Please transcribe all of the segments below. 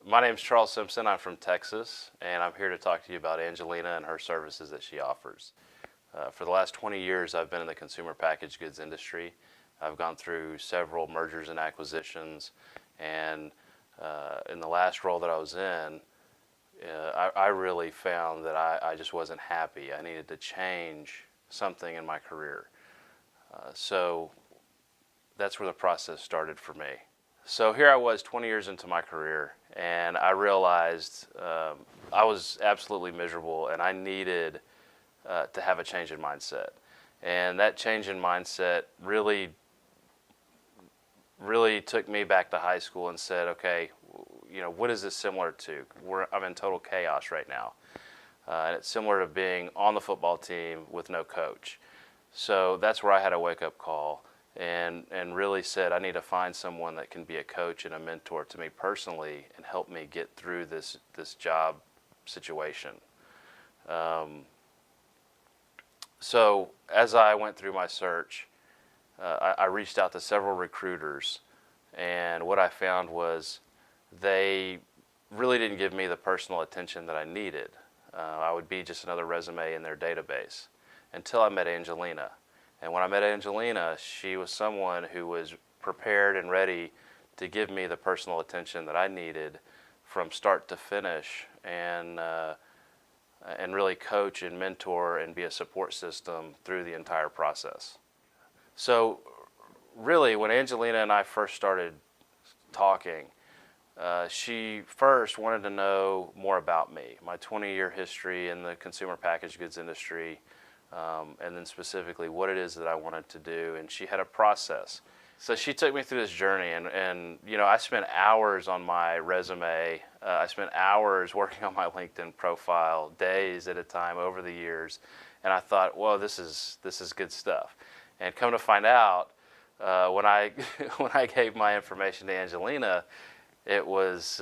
My name's Charles Simpson. I'm from Texas, and I'm here to talk to you about Angelina and her services that she offers. For the last 20 years, I've been in the consumer packaged goods industry. I've gone through several mergers and acquisitions, and in the last role that I was in, I really found that I just wasn't happy. I needed to change something in my career. So that's where the process started for me. So here I was 20 years into my career, and I realized I was absolutely miserable, and I needed to have a change in mindset. And that change in mindset really took me back to high school and said, okay, what is this similar to? I'm in total chaos right now. And it's similar to being on the football team with no coach. So that's where I had a wake-up call and really said I need to find someone that can be a coach and a mentor to me personally and help me get through this job situation. So as I went through my search, I reached out to several recruiters, and what I found was they really didn't give me the personal attention that I needed. I would be just another resume in their database until I met Angelina. And when I met Angelina, she was someone who was prepared and ready to give me the personal attention that I needed from start to finish, and really coach and mentor and be a support system through the entire process. So really, when Angelina and I first started talking, she first wanted to know more about me, my 20-year history in the consumer packaged goods industry, and then specifically what it is that I wanted to do, and she had a process. So she took me through this journey, and I spent hours on my resume. I spent hours working on my LinkedIn profile, days at a time over the years, and I thought, whoa, this is good stuff. And come to find out, when I when I gave my information to Angelina, it was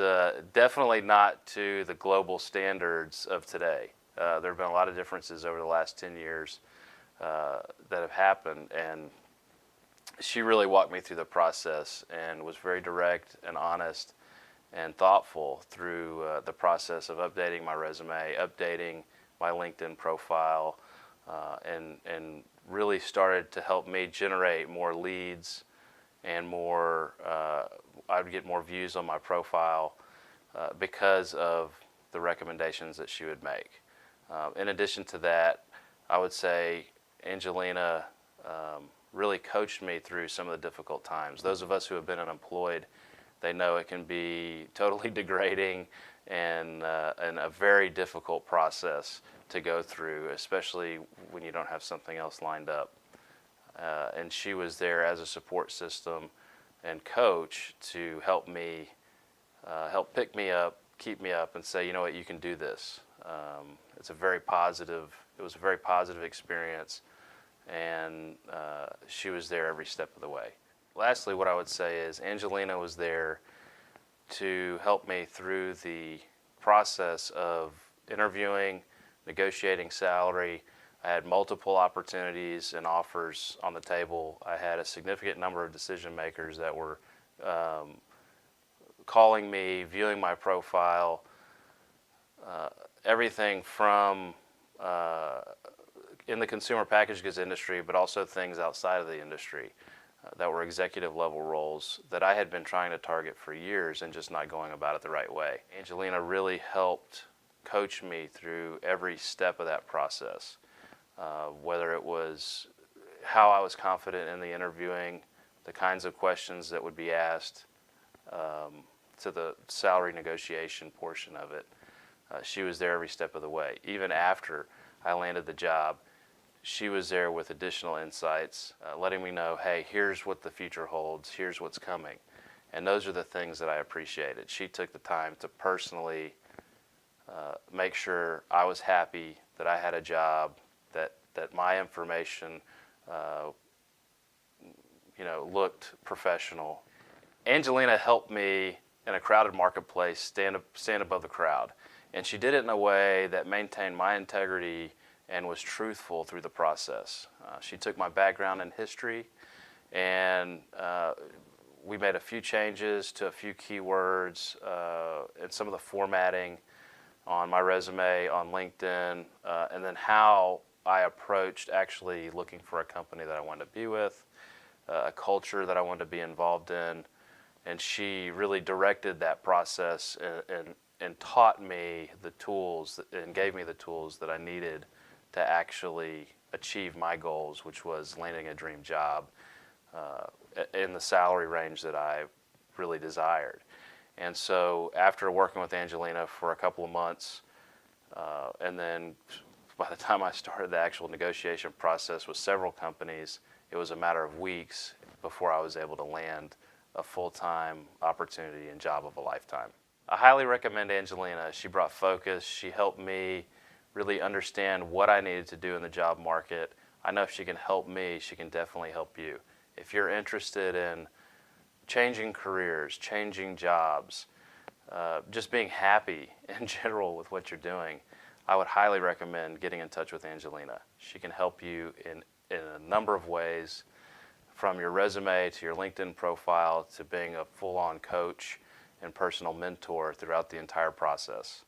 definitely not to the global standards of today. There have been a lot of differences over the last 10 years that have happened, and she really walked me through the process and was very direct and honest and thoughtful through the process of updating my resume, updating my LinkedIn profile, and really started to help me generate more leads and more, I would get more views on my profile because of the recommendations that she would make. In addition to that, I would say Angelina really coached me through some of the difficult times. Those of us who have been unemployed, they know it can be totally degrading and a very difficult process to go through, especially when you don't have something else lined up. And she was there as a support system and coach to help me, help pick me up, keep me up, and say, you know what, you can do this. It was a very positive experience, and she was there every step of the way. Lastly, what I would say is Angelina was there to help me through the process of interviewing, negotiating salary. I had multiple opportunities and offers on the table. I had a significant number of decision makers that were calling me, viewing my profile, everything from in the consumer packaged goods industry, but also things outside of the industry that were executive level roles that I had been trying to target for years and just not going about it the right way. Angelina really helped coach me through every step of that process, whether it was how I was confident in the interviewing, the kinds of questions that would be asked, to the salary negotiation portion of it. She was there every step of the way. Even after I landed the job, she was there with additional insights, letting me know, hey, here's what the future holds, here's what's coming. And those are the things that I appreciated. She took the time to personally make sure I was happy, that I had a job, that my information looked professional. Angelina helped me in a crowded marketplace stand above the crowd. And she did it in a way that maintained my integrity and was truthful through the process. She took my background in history, and we made a few changes to a few keywords and some of the formatting on my resume, on LinkedIn, and then how I approached actually looking for a company that I wanted to be with, a culture that I wanted to be involved in. And she really directed that process and taught me the tools and gave me the tools that I needed to actually achieve my goals, which was landing a dream job in the salary range that I really desired. And so after working with Angelina for a couple of months, and then by the time I started the actual negotiation process with several companies, it was a matter of weeks before I was able to land a full-time opportunity and job of a lifetime. I highly recommend Angelina. She brought focus. She helped me really understand what I needed to do in the job market. I know if she can help me, she can definitely help you. If you're interested in changing careers, changing jobs, just being happy in general with what you're doing, I would highly recommend getting in touch with Angelina. She can help you in a number of ways, from your resume to your LinkedIn profile to being a full-on coach and personal mentor throughout the entire process.